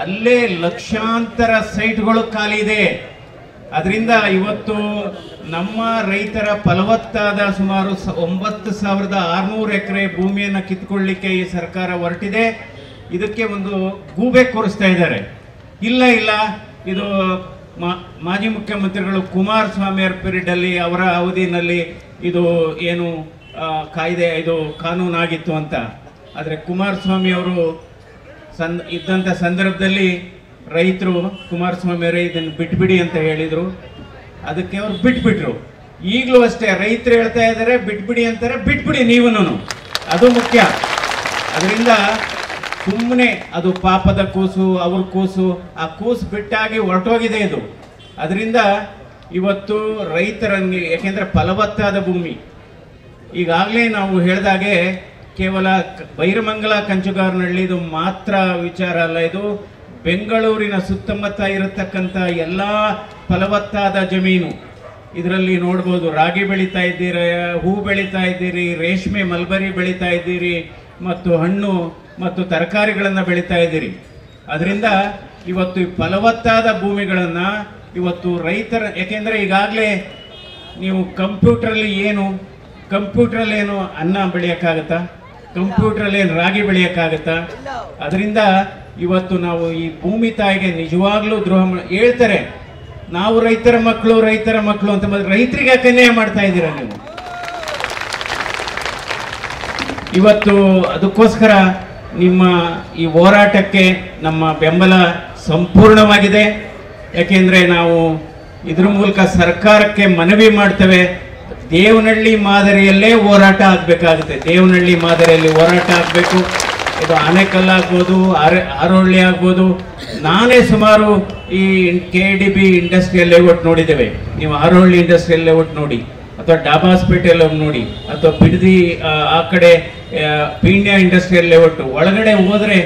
ಅಲ್ಲೇ ಲಕ್ಷಾಂತರ ಸೈಟ್ಗಳು ಖಾಲಿ ಇದೆ. ಅದರಿಂದ ಇವತ್ತು ನಮ್ಮ ರೈತರ ಫಲವತ್ತಾದ ಸುಮಾರು 9,600 ಎಕರೆ ಭೂಮಿಯನ್ನು ಕಿತ್ಕೊಳ್ಳಿಕ್ಕೆ ಈ ಸರ್ಕಾರ ಹೊರಟಿದೆ. ಇದಕ್ಕೆ ಒಂದು ಗೂಬೆ ಕೂರಿಸ್ತಾ ಇದ್ದಾರೆ. ಇಲ್ಲ ಇದು ಮಾಜಿ ಮುಖ್ಯಮಂತ್ರಿಗಳು ಕುಮಾರಸ್ವಾಮಿ ಅವರ ಪೀರಿಯಡಲ್ಲಿ, ಅವರ ಅವಧಿನಲ್ಲಿ ಇದು ಏನು ಕಾಯ್ದೆ, ಇದು ಕಾನೂನಾಗಿತ್ತು ಅಂತ. ಆದರೆ ಕುಮಾರಸ್ವಾಮಿ ಅವರು ಇದ್ದಂಥ ಸಂದರ್ಭದಲ್ಲಿ ರೈತರು ಕುಮಾರಸ್ವಾಮಿ ಅವರೇ ಇದನ್ನು ಬಿಟ್ಬಿಡಿ ಅಂತ ಹೇಳಿದರು. ಅದಕ್ಕೆ ಅವರು ಬಿಟ್ಬಿಟ್ರು. ಈಗಲೂ ಅಷ್ಟೇ ರೈತರು ಹೇಳ್ತಾ ಇದ್ದಾರೆ ಬಿಟ್ಬಿಡಿ ಅಂತಾರೆ, ಬಿಟ್ಬಿಡಿ ನೀವೂ, ಅದು ಮುಖ್ಯ. ಅದರಿಂದ ಸುಮ್ಮನೆ ಅದು ಪಾಪದ ಕೂಸು, ಅವ್ರ ಕೂಸು, ಆ ಕೂಸು ಬಿಟ್ಟಾಗಿ ಹೊರಟೋಗಿದೆ ಇದು. ಅದರಿಂದ ಇವತ್ತು ರೈತರಂಗೆ, ಯಾಕೆಂದರೆ ಫಲವತ್ತಾದ ಭೂಮಿ, ಈಗಾಗಲೇ ನಾವು ಹೇಳಿದಾಗೆ ಕೇವಲ ಬೈರಮಂಗಲ ಕಂಚುಗಾರನಹಳ್ಳಿದು ಮಾತ್ರ ವಿಚಾರ ಅಲ್ಲ, ಇದು ಬೆಂಗಳೂರಿನ ಸುತ್ತಮುತ್ತ ಇರತಕ್ಕಂಥ ಎಲ್ಲ ಫಲವತ್ತಾದ ಜಮೀನು. ಇದರಲ್ಲಿ ನೋಡ್ಬೋದು, ರಾಗಿ ಬೆಳೀತಾ ಇದ್ದೀರಿ, ಹೂ ಬೆಳೀತಾ ಇದ್ದೀರಿ, ರೇಷ್ಮೆ ಮಲ್ಬರಿ ಬೆಳೀತಾ ಇದ್ದೀರಿ, ಮತ್ತು ಹಣ್ಣು ಮತ್ತು ತರಕಾರಿಗಳನ್ನು ಬೆಳೀತಾ ಇದ್ದೀರಿ. ಅದರಿಂದ ಇವತ್ತು ಈ ಫಲವತ್ತಾದ ಭೂಮಿಗಳನ್ನು ಇವತ್ತು ರೈತರ, ಯಾಕೆಂದರೆ ಈಗಾಗಲೇ ನೀವು ಕಂಪ್ಯೂಟ್ರಲ್ಲಿ ಏನು ಅನ್ನ ಬೆಳೆಯೋಕ್ಕಾಗತ್ತಾ? ಕಂಪ್ಯೂಟ್ರಲ್ಲಿ ಏನು ರಾಗಿ ಬೆಳೆಯೋಕ್ಕಾಗತ್ತಾ? ಅದರಿಂದ ಇವತ್ತು ನಾವು ಈ ಭೂಮಿ ತಾಯಿಗೆ ನಿಜವಾಗ್ಲೂ ದ್ರೋಹ ಹೇಳ್ತಾರೆ. ನಾವು ರೈತರ ಮಕ್ಕಳು ಅಂತ ರೈತರಿಗೆ ಅನ್ಯಾಯ ಮಾಡ್ತಾ ಇದ್ದೀರಾ ನೀವು. ಇವತ್ತು ಅದಕ್ಕೋಸ್ಕರ ನಿಮ್ಮ ಈ ಹೋರಾಟಕ್ಕೆ ನಮ್ಮ ಬೆಂಬಲ ಸಂಪೂರ್ಣವಾಗಿದೆ. ಯಾಕೆಂದರೆ ನಾವು ಇದ್ರ ಮೂಲಕ ಸರ್ಕಾರಕ್ಕೆ ಮನವಿ ಮಾಡ್ತೇವೆ, ದೇವನಹಳ್ಳಿ ಮಾದರಿಯಲ್ಲೇ ಹೋರಾಟ ಆಗಬೇಕಾಗುತ್ತೆ. ದೇವನಹಳ್ಳಿ ಮಾದರಿಯಲ್ಲಿ ಹೋರಾಟ ಆಗಬೇಕು. ಇದು ಆನೇಕಲ್ ಆಗ್ಬೋದು, ಹಾರೋಹಳ್ಳಿ ಆಗ್ಬೋದು. ನಾನೇ ಸುಮಾರು ಈ KDB ಇಂಡಸ್ಟ್ರಿಯಲ್ ಲೇಔಟ್ ನೋಡಿದ್ದೇವೆ. ನೀವು ಹಾರೋಹಳ್ಳಿ ಇಂಡಸ್ಟ್ರಿಯಲ್ ಲೇಔಟ್ ನೋಡಿ, ಅಥವಾ ಡಾಬಾಸ್ಪೇಟೆಯಲ್ಲಿ ನೋಡಿ, ಅಥವಾ ಬಿಡದಿ ಆ ಕಡೆ ಪೀಣ್ಯ ಇಂಡಸ್ಟ್ರಿಯಲ್ ಲೇಔಟ್ ಒಳಗಡೆ ಹೋದರೆ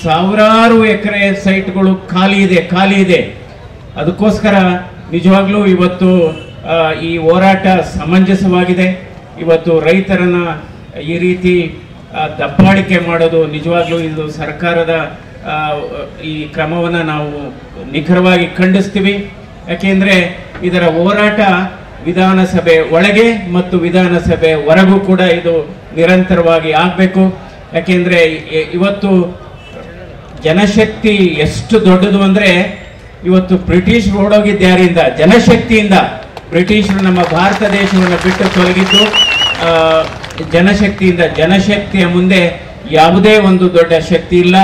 ಸಾವಿರಾರು ಎಕರೆ ಸೈಟ್ಗಳು ಖಾಲಿ ಇದೆ. ಅದಕ್ಕೋಸ್ಕರ ನಿಜವಾಗ್ಲೂ ಇವತ್ತು ಈ ಹೋರಾಟ ಸಮಂಜಸವಾಗಿದೆ. ಇವತ್ತು ರೈತರನ್ನ ಈ ರೀತಿ ದಬ್ಬಾಳಿಕೆ ಮಾಡೋದು ನಿಜವಾಗ್ಲೂ ಇದು ಸರ್ಕಾರದ ಈ ಕ್ರಮವನ್ನು ನಾವು ನಿಖರವಾಗಿ ಖಂಡಿಸ್ತೀವಿ. ಯಾಕೆಂದರೆ ಇದರ ಹೋರಾಟ ವಿಧಾನಸಭೆ ಒಳಗೆ ಮತ್ತು ವಿಧಾನಸಭೆ ಹೊರಗೂ ಕೂಡ ಇದು ನಿರಂತರವಾಗಿ ಆಗಬೇಕು. ಯಾಕೆಂದರೆ ಇವತ್ತು ಜನಶಕ್ತಿ ಎಷ್ಟು ದೊಡ್ಡದು ಅಂದರೆ, ಇವತ್ತು ಬ್ರಿಟಿಷ್ ಓಡೋಗಿದ್ದು ಯಾರಿಂದ? ಜನಶಕ್ತಿಯಿಂದ. ಬ್ರಿಟಿಷರು ನಮ್ಮ ಭಾರತ ದೇಶವನ್ನು ಬಿಟ್ಟು ತೊಲಗಿದ್ದು ಜನಶಕ್ತಿಯಿಂದ. ಜನಶಕ್ತಿಯ ಮುಂದೆ ಯಾವುದೇ ಒಂದು ದೊಡ್ಡ ಶಕ್ತಿ ಇಲ್ಲ.